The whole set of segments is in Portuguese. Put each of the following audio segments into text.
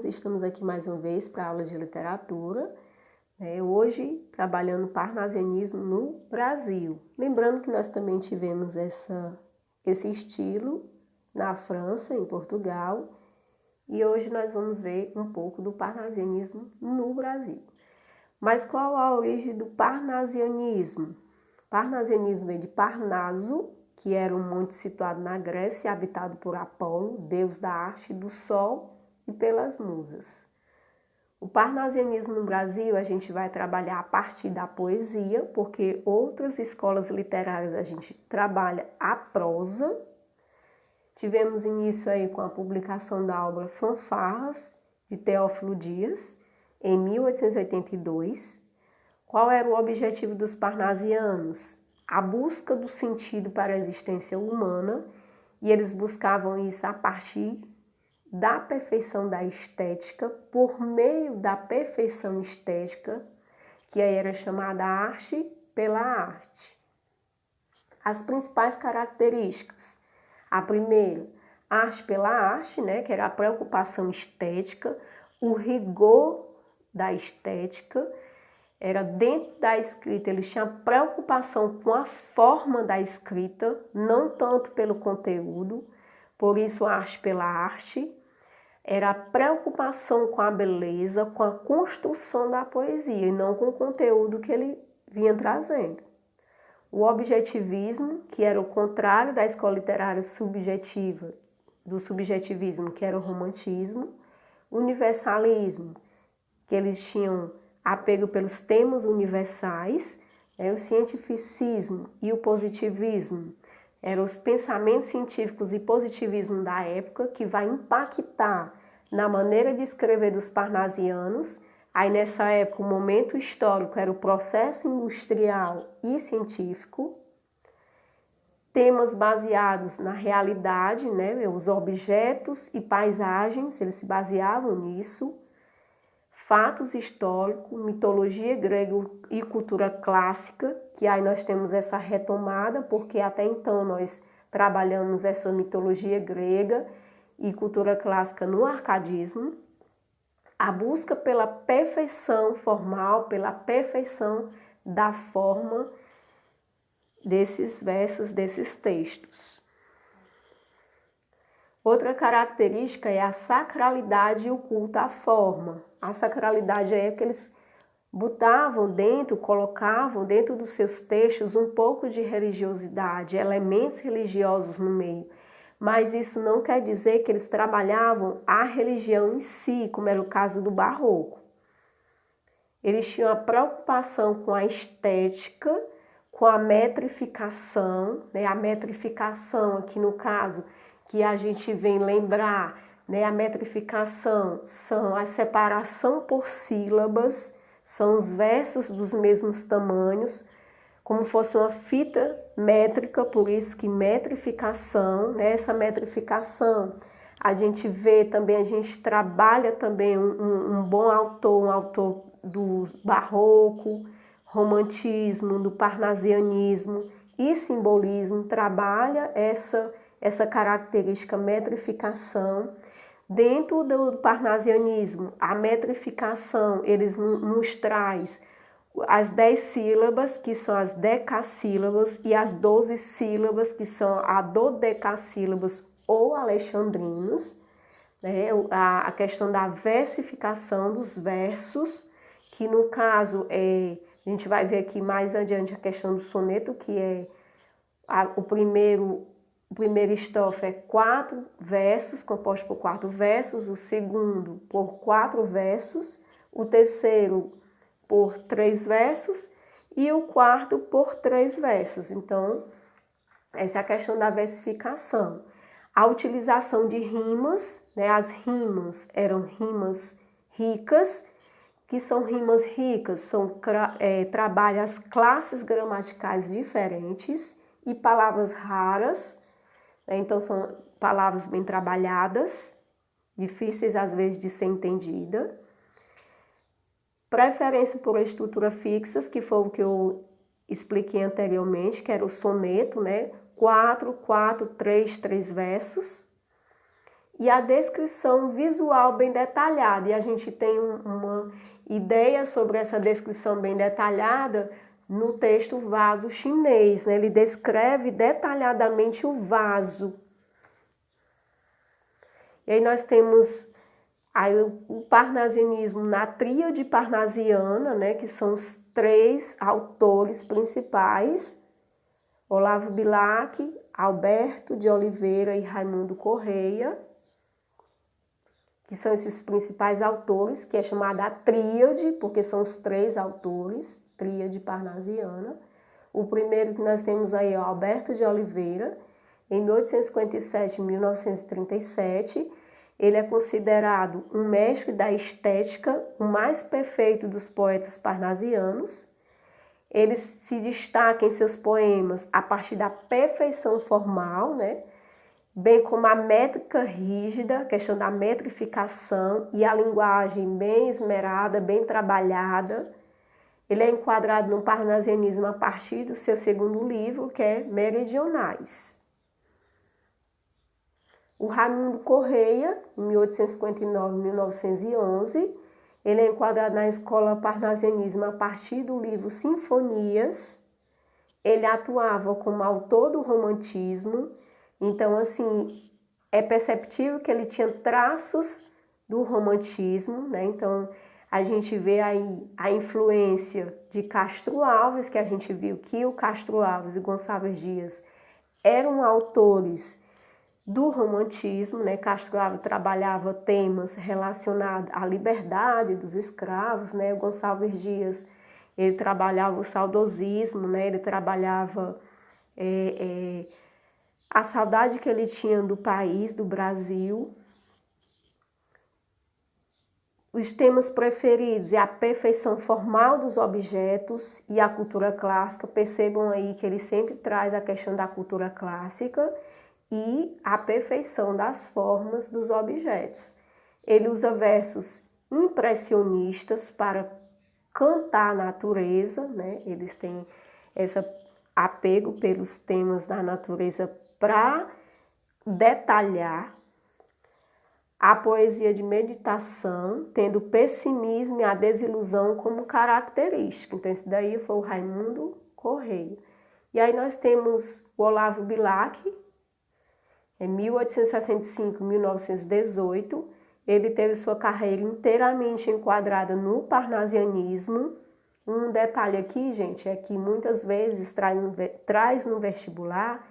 alunos, estamos aqui mais uma vez para a aula de literatura, hoje trabalhando parnasianismo no Brasil. Lembrando que nós também tivemos esse estilo na França, em Portugal, e hoje nós vamos ver um pouco do parnasianismo no Brasil. Mas qual a origem do parnasianismo? Parnasianismo vem de Parnaso, que era um monte situado na Grécia, habitado por Apolo, deus da arte, do sol e pelas musas. O parnasianismo no Brasil a gente vai trabalhar a partir da poesia, porque outras escolas literárias a gente trabalha a prosa. Tivemos início aí com a publicação da obra Fanfarras, de Teófilo Dias, em 1882. Qual era o objetivo dos parnasianos? A busca do sentido para a existência humana, e eles buscavam isso a partir da perfeição da estética, por meio da perfeição estética, que aí era chamada arte pela arte. As principais características. A primeira, arte pela arte, que era a preocupação estética, o rigor da estética. Era dentro da escrita, eles tinham preocupação com a forma da escrita, não tanto pelo conteúdo, por isso arte pela arte. Era a preocupação com a beleza, com a construção da poesia, e não com o conteúdo que ele vinha trazendo. O objetivismo, que era o contrário da escola literária subjetiva, do subjetivismo, que era o romantismo. O universalismo, que eles tinham apego pelos temas universais, o cientificismo e o positivismo eram os pensamentos científicos e positivismo da época, que vai impactar na maneira de escrever dos parnasianos. Aí nessa época o momento histórico era o processo industrial e científico, temas baseados na realidade, os objetos e paisagens, eles se baseavam nisso. Fatos históricos, mitologia grega e cultura clássica, que aí nós temos essa retomada, porque até então nós trabalhamos essa mitologia grega e cultura clássica no arcadismo. A busca pela perfeição formal, pela perfeição da forma desses versos, desses textos. Outra característica é a sacralidade e o culto à forma. A sacralidade é que eles colocavam dentro dos seus textos um pouco de religiosidade, elementos religiosos no meio. Mas isso não quer dizer que eles trabalhavam a religião em si, como era o caso do Barroco. Eles tinham a preocupação com a estética, com a metrificação, a metrificação aqui no caso que a gente vem lembrar, a metrificação são a separação por sílabas, são os versos dos mesmos tamanhos, como fosse uma fita métrica, por isso que metrificação, essa metrificação a gente vê também, a gente trabalha também um bom autor, um autor do barroco, romantismo, do parnasianismo e simbolismo, trabalha essa característica metrificação. Dentro do parnasianismo, a metrificação, eles nos traz as 10 sílabas, que são as decassílabas, e as 12 sílabas, que são a dodecassílabas ou alexandrinos, a questão da versificação dos versos, que no caso a gente vai ver aqui mais adiante a questão do soneto, que é o primeiro estrofe é 4 versos, composto por 4 versos, o segundo por 4 versos, o terceiro por 3 versos e o quarto por 3 versos. Então, essa é a questão da versificação. A utilização de rimas, as rimas eram rimas ricas, que são rimas ricas, trabalham as classes gramaticais diferentes e palavras raras. Então, são palavras bem trabalhadas, difíceis às vezes de ser entendida. Preferência por estrutura fixas, que foi o que eu expliquei anteriormente, que era o soneto, 4, 4, 3, 3 versos. e a descrição visual bem detalhada. E a gente tem uma ideia sobre essa descrição bem detalhada no texto Vaso Chinês, né? Ele descreve detalhadamente o vaso. E aí nós temos aí o parnasianismo na tríade parnasiana, né? Que são os 3 autores principais, Olavo Bilac, Alberto de Oliveira e Raimundo Correia, que são esses principais autores, que é chamada a tríade, porque são os 3 autores, tríade parnasiana. O primeiro que nós temos aí é o Alberto de Oliveira, em 1857 e 1937. Ele é considerado um mestre da estética, o mais perfeito dos poetas parnasianos. Ele se destaca em seus poemas a partir da perfeição formal, né? Bem como a métrica rígida, a questão da metrificação e a linguagem bem esmerada, bem trabalhada. Ele é enquadrado no parnasianismo a partir do seu segundo livro, que é Meridionais. O Raimundo Correia, em 1859 e 1911, ele é enquadrado na escola parnasianismo a partir do livro Sinfonias. Ele atuava como autor do romantismo. Então, assim, é perceptível que ele tinha traços do romantismo, né? Então, a gente vê aí a influência de Castro Alves, que a gente viu que o Castro Alves e Gonçalves Dias eram autores do romantismo, né? Castro Alves trabalhava temas relacionados à liberdade dos escravos, né? O Gonçalves Dias, ele trabalhava o saudosismo, né? Ele trabalhava a saudade que ele tinha do país, do Brasil. Os temas preferidos é a perfeição formal dos objetos e a cultura clássica. Percebam aí que ele sempre traz a questão da cultura clássica e a perfeição das formas dos objetos. Ele usa versos impressionistas para cantar a natureza, né? Eles têm esse apego pelos temas da natureza para detalhar. A poesia de meditação, tendo o pessimismo e a desilusão como característica. Então, esse daí foi o Raimundo Correia. E aí nós temos o Olavo Bilac, em 1865 e 1918. Ele teve sua carreira inteiramente enquadrada no parnasianismo. Um detalhe aqui, gente, é que muitas vezes traz no vestibular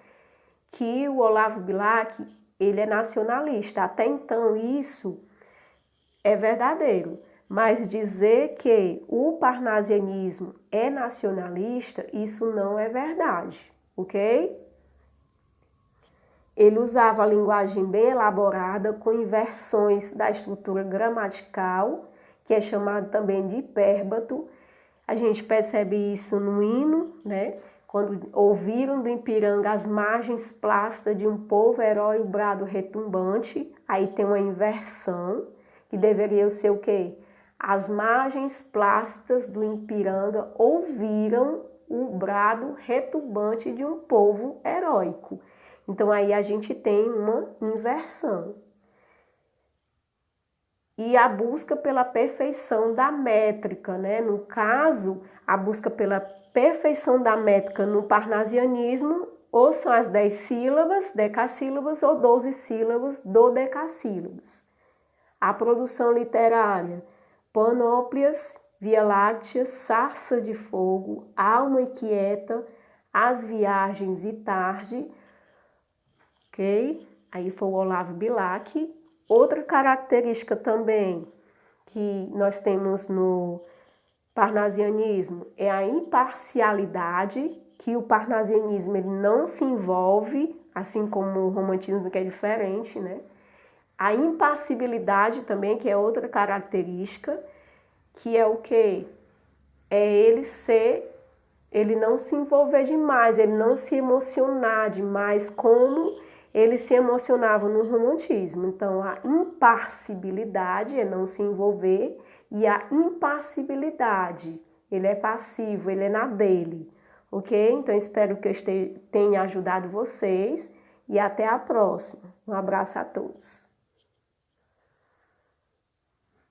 que o Olavo Bilac, ele é nacionalista. Até então isso é verdadeiro, mas dizer que o parnasianismo é nacionalista, isso não é verdade, ok? Ele usava a linguagem bem elaborada, com inversões da estrutura gramatical, que é chamado também de hipérbato. A gente percebe isso no hino, né? Quando ouviram do Ipiranga as margens plácidas de um povo herói, o brado retumbante, aí tem uma inversão, que deveria ser o quê? As margens plácidas do Ipiranga ouviram o brado retumbante de um povo heróico. Então, aí a gente tem uma inversão. E a busca pela perfeição da métrica, né? No caso, a busca pela perfeição da métrica no parnasianismo, ou são as 10 sílabas, decassílabas, ou 12 sílabas, dodecassílabas. A produção literária, Panóplias, Via Láctea, Sarça de Fogo, Alma Inquieta, As Viagens e Tarde, ok? Aí foi o Olavo Bilac. Outra característica também que nós temos no parnasianismo é a imparcialidade, que o parnasianismo ele não se envolve, assim como o romantismo, que é diferente, né? A impassibilidade também, que é outra característica, que é o quê? É ele não se envolver demais, ele não se emocionar demais como ele se emocionava no romantismo. Então, a imparcibilidade é não se envolver e a impassibilidade, ele é passivo, ele é na dele, ok? Então, espero que eu tenha ajudado vocês e até a próxima. Um abraço a todos.